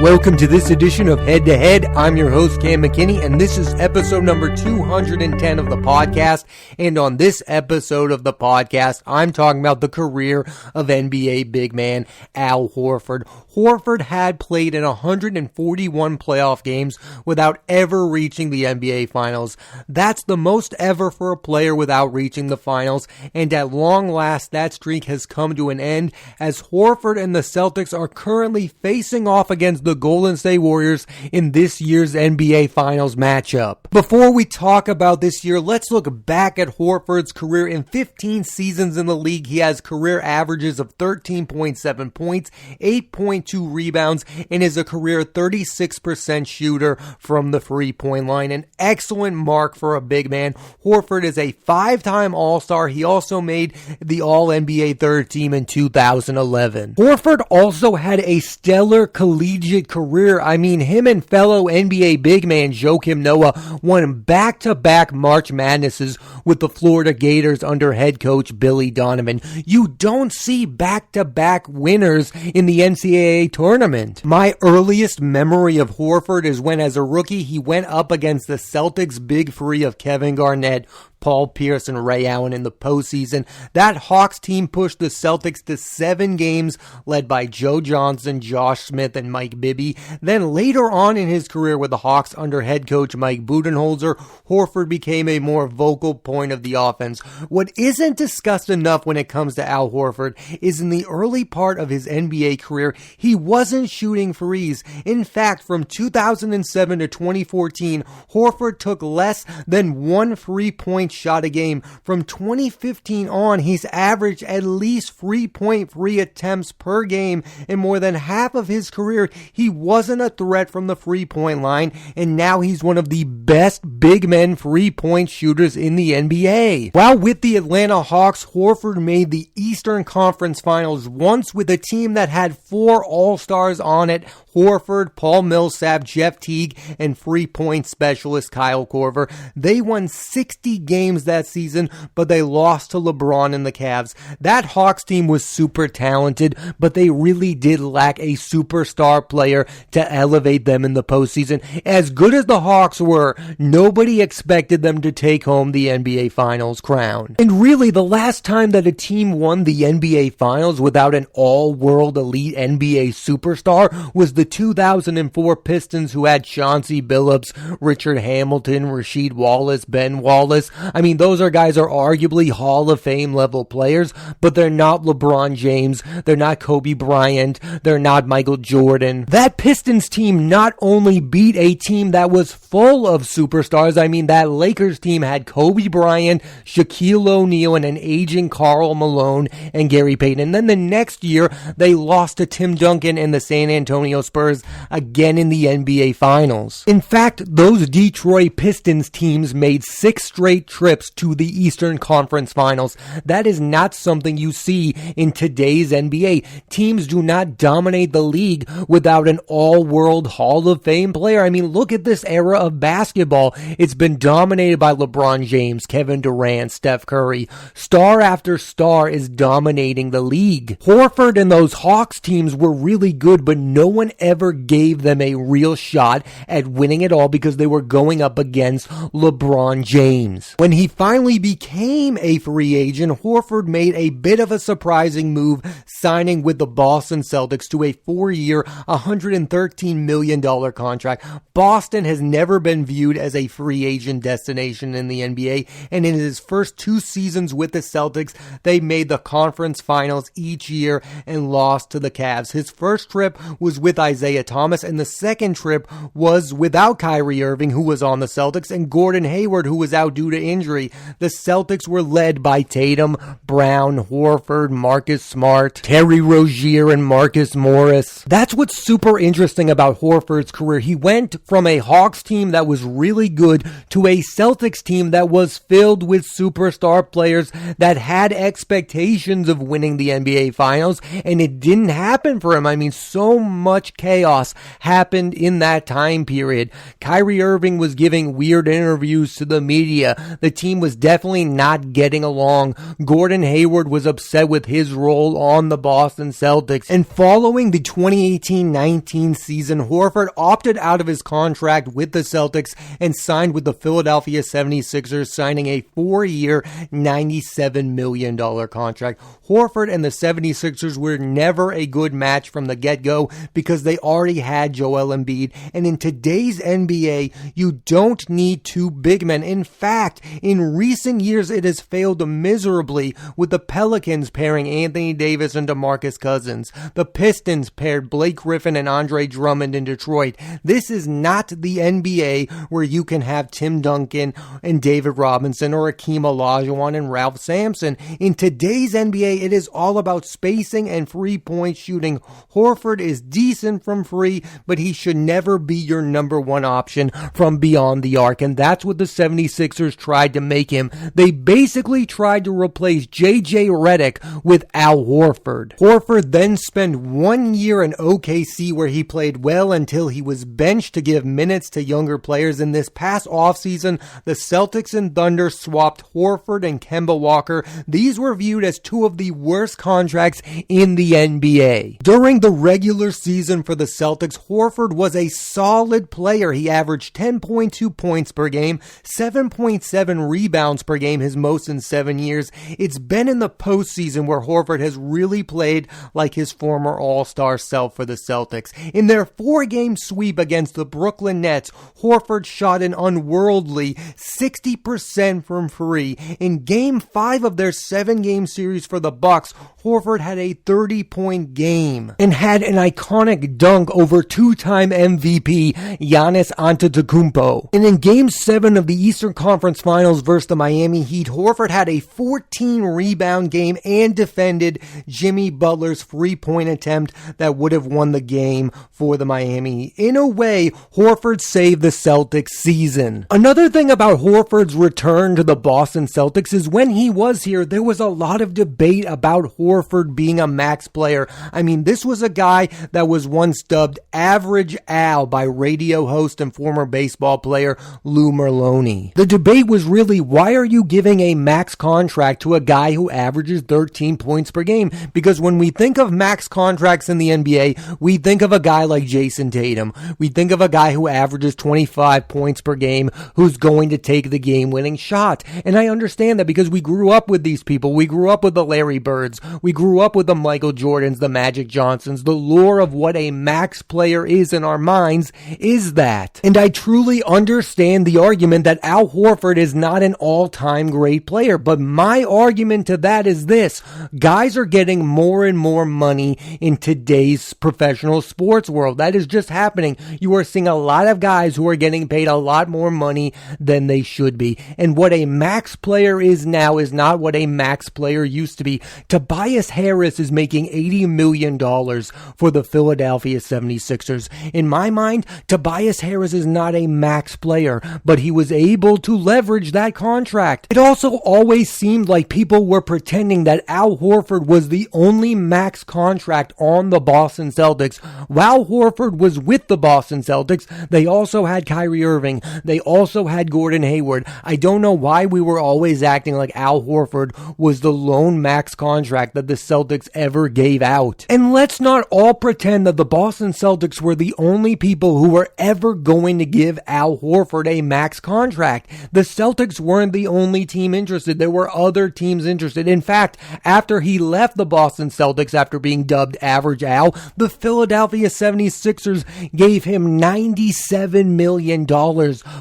Welcome to this edition of Head to Head. I'm your host, Cam McKinney, and this is episode number 210 of the podcast. And on this episode of the podcast, I'm talking about the career of NBA big man Al Horford. Horford had played in 141 playoff games without ever reaching the NBA Finals. That's the most ever for a player without reaching the finals, and at long last, that streak has come to an end as Horford and the Celtics are currently facing off against the Golden State Warriors in this year's NBA Finals matchup. Before we talk about this year, let's look back at Horford's career. In 15 seasons in the league, he has career averages of 13.7 points, 8.2 rebounds, and is a career 36% shooter from the free-point line. An excellent mark for a big man. Horford is a 5-time All-Star. He also made the All-NBA third team in 2011. Horford also had a stellar collegiate career. I mean, him and fellow NBA big man Joakim Noah won back-to-back March Madnesses with the Florida Gators under head coach Billy Donovan. You don't see back-to-back winners in the NCAA tournament. My earliest memory of Horford is when, as a rookie, he went up against the Celtics' big three of Kevin Garnett, Paul Pierce, and Ray Allen in the postseason. That Hawks team pushed the Celtics to 7 games, led by Joe Johnson, Josh Smith, and Mike Bibby. Then later on in his career with the Hawks under head coach Mike Budenholzer, Horford became a more vocal point of the offense. What isn't discussed enough when it comes to Al Horford is in the early part of his NBA career, he wasn't shooting threes. In fact, from 2007 to 2014, Horford took less than 1 3-point shot a game. From 2015 on, he's averaged at least 3.3 attempts per game. In more than half of his career, he wasn't a threat from the three-point line, and now he's one of the best big men three-point shooters in the NBA. While with the Atlanta Hawks, Horford made the Eastern Conference Finals once with a team that had 4 All-Stars on it: Horford, Paul Millsap, Jeff Teague, and three-point specialist Kyle Korver. They won 60 games that season, but they lost to LeBron and the Cavs. That Hawks team was super talented, but they really did lack a superstar player to elevate them in the postseason. As good as the Hawks were, nobody expected them to take home the NBA Finals crown. And really, the last time that a team won the NBA Finals without an all-world elite NBA superstar was the 2004 Pistons, who had Chauncey Billups, Richard Hamilton, Rasheed Wallace, Ben Wallace. I mean, those guys are arguably Hall of Fame level players, but they're not LeBron James, they're not Kobe Bryant, they're not Michael Jordan. That Pistons team not only beat a team that was full of superstars, I mean, that Lakers team had Kobe Bryant, Shaquille O'Neal, and an aging Karl Malone and Gary Payton. And then the next year, they lost to Tim Duncan and the San Antonio Spurs again in the NBA Finals. In fact, those Detroit Pistons teams made 6 straight trips to the Eastern Conference Finals. That is not something you see in today's NBA. Teams do not dominate the league without an all-world Hall of Fame player. I mean, look at this era of basketball. It's been dominated by LeBron James, Kevin Durant, Steph Curry. Star after star is dominating the league. Horford and those Hawks teams were really good, but no one ever gave them a real shot at winning it all because they were going up against LeBron James. When he finally became a free agent, Horford made a bit of a surprising move, signing with the Boston Celtics to a 4-year, $113 million contract. Boston has never been viewed as a free agent destination in the NBA, and in his first 2 seasons with the Celtics, they made the conference finals each year and lost to the Cavs. His first trip was with Isaiah Thomas, and the second trip was without Kyrie Irving, who was on the Celtics, and Gordon Hayward, who was out due to injury. The Celtics were led by Tatum, Brown, Horford, Marcus Smart, Terry Rozier, and Marcus Morris. That's what's super interesting about Horford's career. He went from a Hawks team that was really good to a Celtics team that was filled with superstar players that had expectations of winning the NBA Finals, and it didn't happen for him. I mean, so much chaos happened in that time period. Kyrie Irving was giving weird interviews to the media. the team was definitely not getting along. Gordon Hayward was upset with his role on the Boston Celtics, and following the 2018-19 season, Horford opted out of his contract with the Celtics and signed with the Philadelphia 76ers, signing a 4-year, $97 million contract. Horford and the 76ers were never a good match from the get-go because they already had Joel Embiid, and in today's NBA, you don't need two big men. In fact, in recent years, it has failed miserably, with the Pelicans pairing Anthony Davis and DeMarcus Cousins. The Pistons paired Blake Griffin and Andre Drummond in Detroit. This is not the NBA where you can have Tim Duncan and David Robinson or Akeem Olajuwon and Ralph Sampson. In today's NBA, it is all about spacing and free-point shooting. Horford is decent from free, but he should never be your number one option from beyond the arc, and that's what the 76ers tried to make him. They basically tried to replace J.J. Redick with Al Horford. Horford then spent 1 year in OKC where he played well until he was benched to give minutes to younger players. In this past offseason, the Celtics and Thunder swapped Horford and Kemba Walker. These were viewed as two of the worst contracts in the NBA. During the regular season for the Celtics, Horford was a solid player. He averaged 10.2 points per game, 7.7 rebounds per game, his most in 7 years. It's been in the postseason where Horford has really played like his former all-star self for the Celtics. In their 4-game sweep against the Brooklyn Nets, Horford shot an unworldly 60% from free. In Game 5 of their 7-game series for the Bucks, Horford had a 30-point game and had an iconic dunk over two-time MVP Giannis Antetokounmpo. And in Game 7 of the Eastern Conference Finals versus the Miami Heat, Horford had a 14-rebound game and defended Jimmy Butler's free-point attempt that would have won the game for the Miami Heat. In a way, Horford saved the Celtics season. Another thing about Horford's return to the Boston Celtics is when he was here, there was a lot of debate about Horford being a max player. I mean, this was a guy that was once dubbed Average Al by radio host and former baseball player Lou Merloni. The debate was really, why are you giving a max contract to a guy who averages 13 points per game? Because when we think of max contracts in the NBA, we think of a guy like Jason Tatum. We think of a guy who averages 25 points per game, who's going to take the game-winning shot. And I understand that because we grew up with these people. We grew up with the Larry Birds. We grew up with the Michael Jordans, the Magic Johnsons. The lore of what a max player is in our minds is that. And I truly understand the argument that Al Horford is not an all-time great player. But my argument to that is this. Guys are getting more and more money in today's professional sports world. That is just happening. You are seeing a lot of guys who are getting paid a lot more money than they should be. And what a max player is now is not what a max player used to be. Tobias Harris is making $80 million for the Philadelphia 76ers. In my mind, Tobias Harris is not a max player, but he was able to leverage that contract. It also always seemed like people were pretending that Al Horford was the only max contract on the Boston Celtics. While Horford was with the Boston Celtics, they also had Kyrie Irving. They also had Gordon Hayward. I don't know why we were always acting like Al Horford was the lone max contract that the Celtics ever gave out. And let's not all pretend that the Boston Celtics were the only people who were ever going to give Al Horford a max contract. The Celtics weren't the only team interested. There were other teams interested. In fact, after he left the Boston Celtics after being dubbed Average Al, the Philadelphia 76ers gave him $97 million.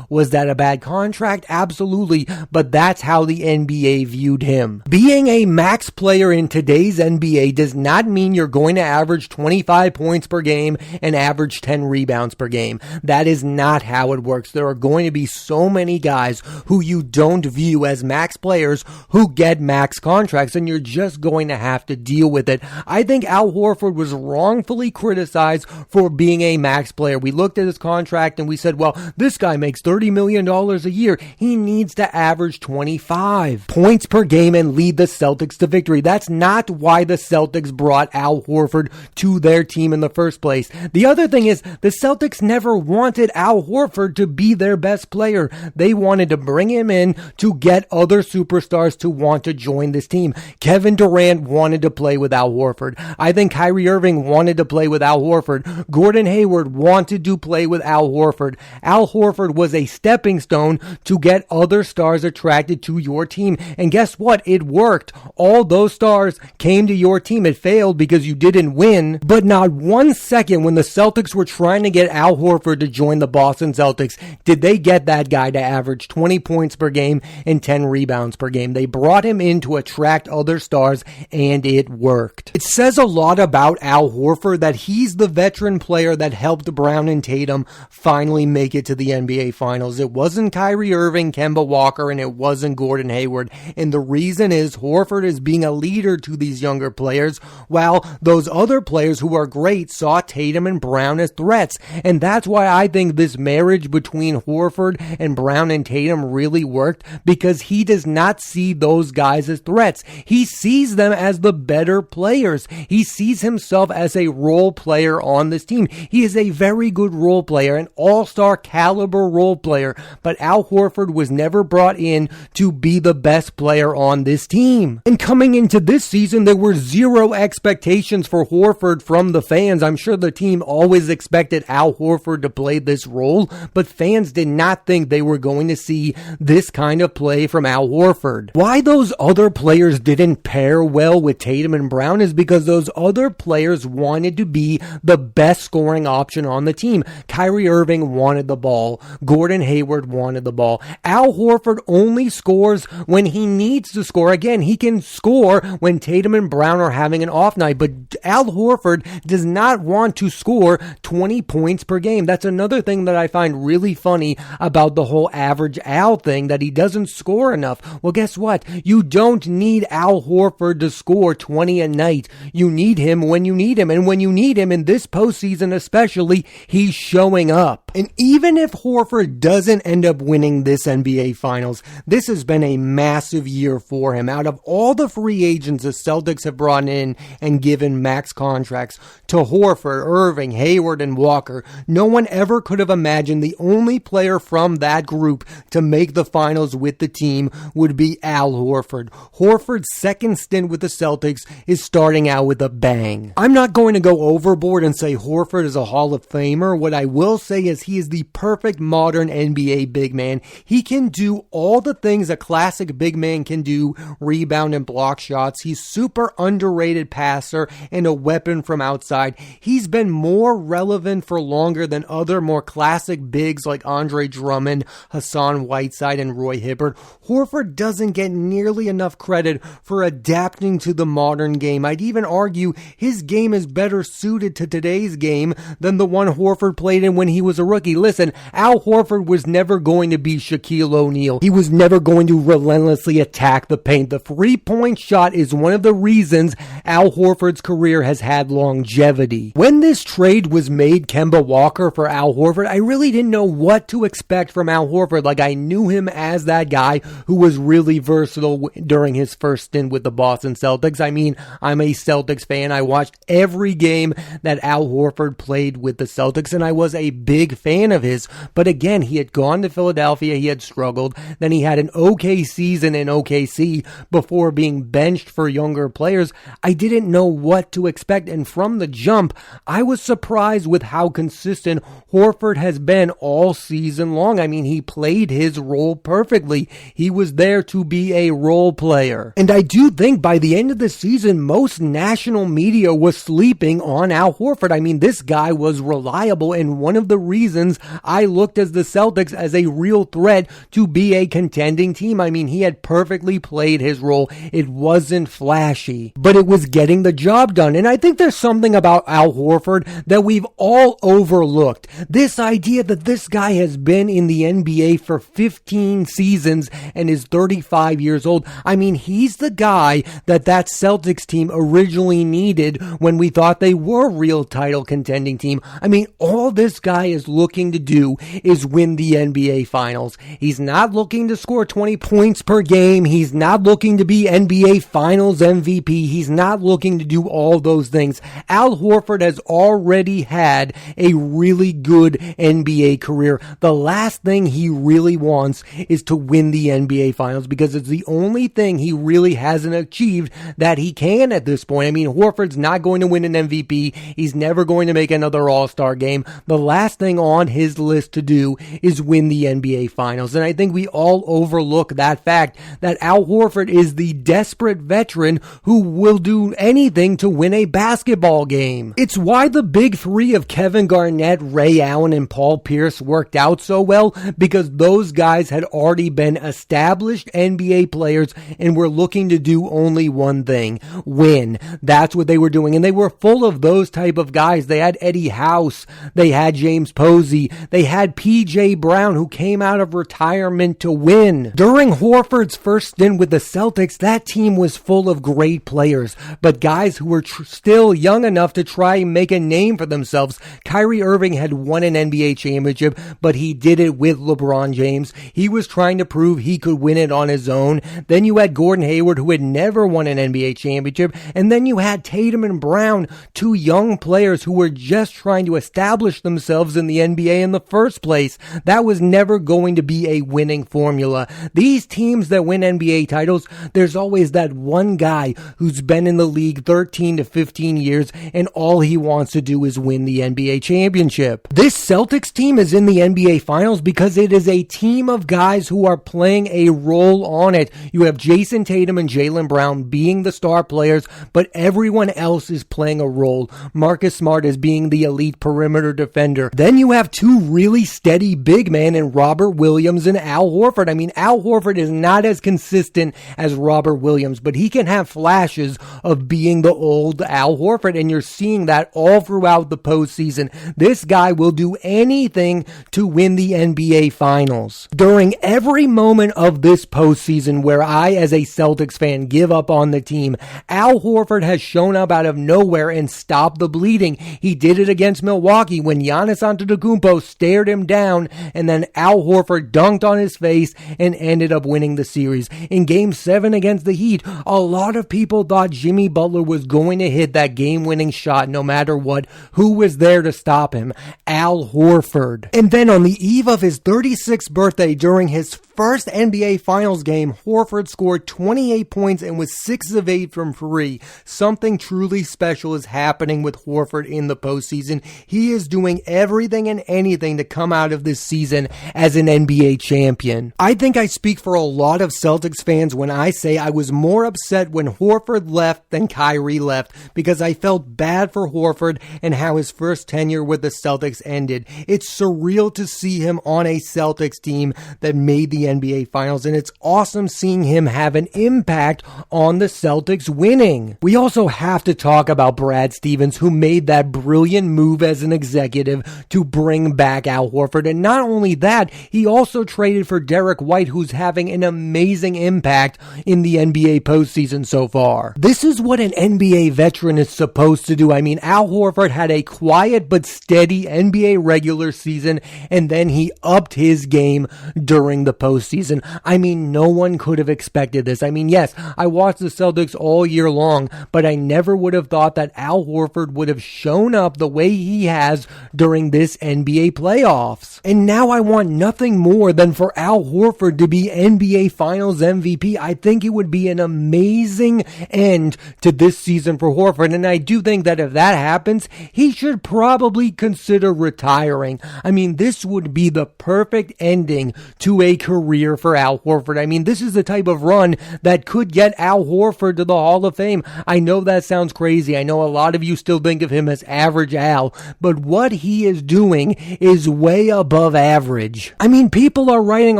Was that a bad contract? Absolutely, but that's how the NBA viewed him. Being a max player in today's NBA does not mean you're going to average 25 points per game and average 10 rebounds per game. That is not how it works. There are going to be so many guys who you don't view as max players who get max contracts, and you're just going to have to deal with it. I think Al Horford was wrongfully criticized for being a max player. We looked at his contract and we said, well, this guy makes $30 million a year. He needs to average 25 points per game and lead the Celtics to victory. That's not why the Celtics brought Al Horford to their team in the first place. The other thing is, the Celtics never wanted Al Horford to be their best player. They wanted to bring bring him in to get other superstars to want to join this team. Kevin Durant wanted to play with Al Horford. I think Kyrie Irving wanted to play with Al Horford. Gordon Hayward wanted to play with Al Horford. Al Horford was a stepping stone to get other stars attracted to your team. And guess what? It worked. All those stars came to your team. It failed because you didn't win. But not 1 second when the Celtics were trying to get Al Horford to join the Boston Celtics did they get that guy to average 20 points per game and 10 rebounds per game. They brought him in to attract other stars, and it worked. It says a lot about Al Horford that he's the veteran player that helped Brown and Tatum finally make it to the NBA Finals. It wasn't Kyrie Irving, Kemba Walker, and it wasn't Gordon Hayward. And the reason is Horford is being a leader to these younger players, while those other players who are great saw Tatum and Brown as threats. And that's why I think this marriage between Horford and Brown and Tatum really worked, because he does not see those guys as threats. He sees them as the better players. He sees himself as a role player on this team. He is a very good role player, an all-star caliber role player, but Al Horford was never brought in to be the best player on this team. And coming into this season, there were zero expectations for Horford from the fans. I'm sure the team always expected Al Horford to play this role, but fans did not think they were going to see this kind of play from Al Horford. Why those other players didn't pair well with Tatum and Brown is because those other players wanted to be the best scoring option on the team. Kyrie Irving wanted the ball. Gordon Hayward wanted the ball. Al Horford only scores when he needs to score. Again, he can score when Tatum and Brown are having an off night, but Al Horford does not want to score 20 points per game. That's another thing that I find really funny about the whole average Al thing, that he doesn't score enough. Well, guess what? You don't need Al Horford to score 20 a night. You need him when you need him, and when you need him in this postseason especially, he's showing up. And even if Horford doesn't end up winning this NBA Finals, this has been a massive year for him. Out of all the free agents the Celtics have brought in and given max contracts to Horford, Irving, Hayward, and Walker, no one ever could have imagined the only player from that group to make the finals with the team would be Al Horford. Horford's second stint with the Celtics is starting out with a bang. I'm not going to go overboard and say Horford is a Hall of Famer. What I will say is he is the perfect modern NBA big man. He can do all the things a classic big man can do, rebound and block shots. He's super underrated passer and a weapon from outside. He's been more relevant for longer than other more classic bigs like Andre Drummond, Hassan Whiteside, and Roy Hibbert. Horford doesn't get nearly enough credit for adapting to the modern game. I'd even argue his game is better suited to today's game than the one Horford played in when he was a rookie. Listen, Al Horford was never going to be Shaquille O'Neal. He was never going to relentlessly attack the paint. The three-point shot is one of the reasons Al Horford's career has had longevity. When this trade was made, Kemba Walker for Al Horford, I really didn't know what to expect from Al Horford. Like, I knew him as that guy who was really versatile during his first stint with the Boston Celtics. I mean, I'm a Celtics fan. I watched every game that Al Horford played with the Celtics, and I was a big fan of his. But again, he had gone to Philadelphia. He had struggled. Then he had an okay season in OKC before being benched for younger players. I didn't know what to expect, and from the jump, I was surprised with how consistent Horford has been all season long. I mean, he played his role perfectly. He was there to be a role player. And I do think by the end of the season, most national media was sleeping on Al Horford. I mean, this guy was reliable, and one of the reasons I looked at the Celtics as a real threat to be a contending team. I mean, he had perfectly played his role. It wasn't flashy, but it was getting the job done. And I think there's something about Al Horford that we've all overlooked. This idea that this guy has been in the NBA for 15 seasons and is 35 years old. I mean, he's the guy that Celtics team originally needed when we thought they were a real title contending team. I mean, all this guy is looking looking to do is win the NBA Finals. He's not looking to score 20 points per game. He's not looking to be NBA Finals MVP. He's not looking to do all those things. Al Horford has already had a really good NBA career. The last thing he really wants is to win the NBA Finals because it's the only thing he really hasn't achieved that he can at this point. I mean, Horford's not going to win an MVP. He's never going to make another All-Star game. The last thing on his list to do is win the NBA Finals. And I think we all overlook that fact that Al Horford is the desperate veteran who will do anything to win a basketball game. It's why the big three of Kevin Garnett, Ray Allen, and Paul Pierce worked out so well, because those guys had already been established NBA players and were looking to do only one thing: win. That's what they were doing, and they were full of those type of guys. They had Eddie House, they had James Posey, they had P.J. Brown, who came out of retirement to win. During Horford's first stint with the Celtics, that team was full of great players, but guys who were still young enough to try and make a name for themselves. Kyrie Irving had won an NBA championship, but he did it with LeBron James. He was trying to prove he could win it on his own. Then you had Gordon Hayward, who had never won an NBA championship, and then you had Tatum and Brown, two young players who were just trying to establish themselves in the NBA in the first place. That was never going to be a winning formula. These teams that win NBA titles, there's always that one guy who's been in the league 13 to 15 years, and all he wants to do is win the NBA championship. This Celtics team is in the NBA Finals because it is a team of guys who are playing a role on it. You have Jason Tatum and Jaylen Brown being the star players, but everyone else is playing a role. Marcus Smart is being the elite perimeter defender. Then you have two really steady big men in Robert Williams and Al Horford. I mean, Al Horford is not as consistent as Robert Williams, but he can have flashes of being the old Al Horford, and you're seeing that all throughout the postseason. This guy will do anything to win the NBA Finals. During every moment of this postseason where I, as a Celtics fan, give up on the team, Al Horford has shown up out of nowhere and stopped the bleeding. He did it against Milwaukee when Giannis Antetokounmpo stared him down, and then Al Horford dunked on his face and ended up winning the series. In Game 7 against the Heat, a lot of people thought Jimmy Butler was going to hit that game-winning shot no matter what. Who was there to stop him? Al Horford. And then on the eve of his 36th birthday, during his first NBA Finals game, Horford scored 28 points and was 6 of 8 from 3. Something truly special is happening with Horford in the postseason. He is doing everything and anything to come out of this season as an NBA champion. I think I speak for a lot of Celtics fans when I say I was more upset when Horford left than Kyrie left, because I felt bad for Horford and how his first tenure with the Celtics ended. It's surreal to see him on a Celtics team that made the NBA Finals, and it's awesome seeing him have an impact on the Celtics winning. We also have to talk about Brad Stevens, who made that brilliant move as an executive to bring back Al Horford. And not only that, he also traded for Derek White, who's having an amazing impact in the NBA postseason so far. This is what an NBA veteran is supposed to do. I mean, Al Horford had a quiet but steady NBA regular season, and then he upped his game during the postseason. I mean, no one could have expected this. I mean, yes, I watched the Celtics all year long, but I never would have thought that Al Horford would have shown up the way he has during this NBA playoffs. And now I want nothing more than for Al Horford to be NBA Finals MVP. I think it would be an amazing end to this season for Horford, and I do think that if that happens, he should probably consider retiring. I mean, this would be the perfect ending to a career for Al Horford. I mean, this is the type of run that could get Al Horford to the Hall of Fame. I know that sounds crazy. I know a lot of you still think of him as Average Al, but what he is doing is way above average. I mean, people are writing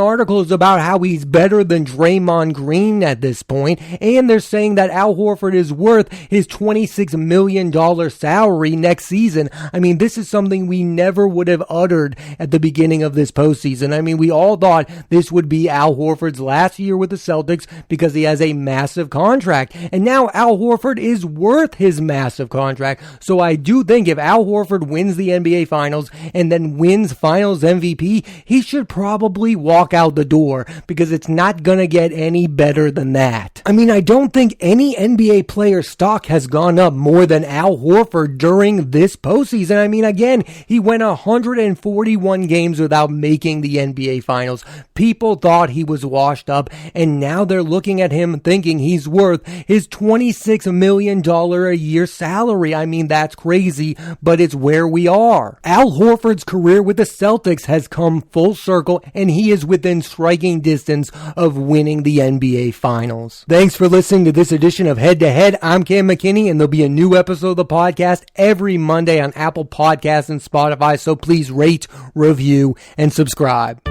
articles about how he's better than Draymond Green at this point, and they're saying that Al Horford is worth his $26 million salary next season. I mean, this is something we never would have uttered at the beginning of this postseason. I mean, we all thought this this would be Al Horford's last year with the Celtics because he has a massive contract. And now Al Horford is worth his massive contract. So I do think if Al Horford wins the NBA Finals and then wins Finals MVP, he should probably walk out the door because it's not going to get any better than that. I mean, I don't think any NBA player stock has gone up more than Al Horford during this postseason. I mean, again, he went 141 games without making the NBA Finals. People thought he was washed up, and now they're looking at him thinking he's worth his $26 million a year salary. I mean, that's crazy, but it's where we are. Al Horford's career with the Celtics has come full circle, and he is within striking distance of winning the NBA Finals. Thanks for listening to this edition of Head to Head. I'm Cam McKinney, and there'll be a new episode of the podcast every Monday on Apple Podcasts and Spotify, so please rate, review, and subscribe.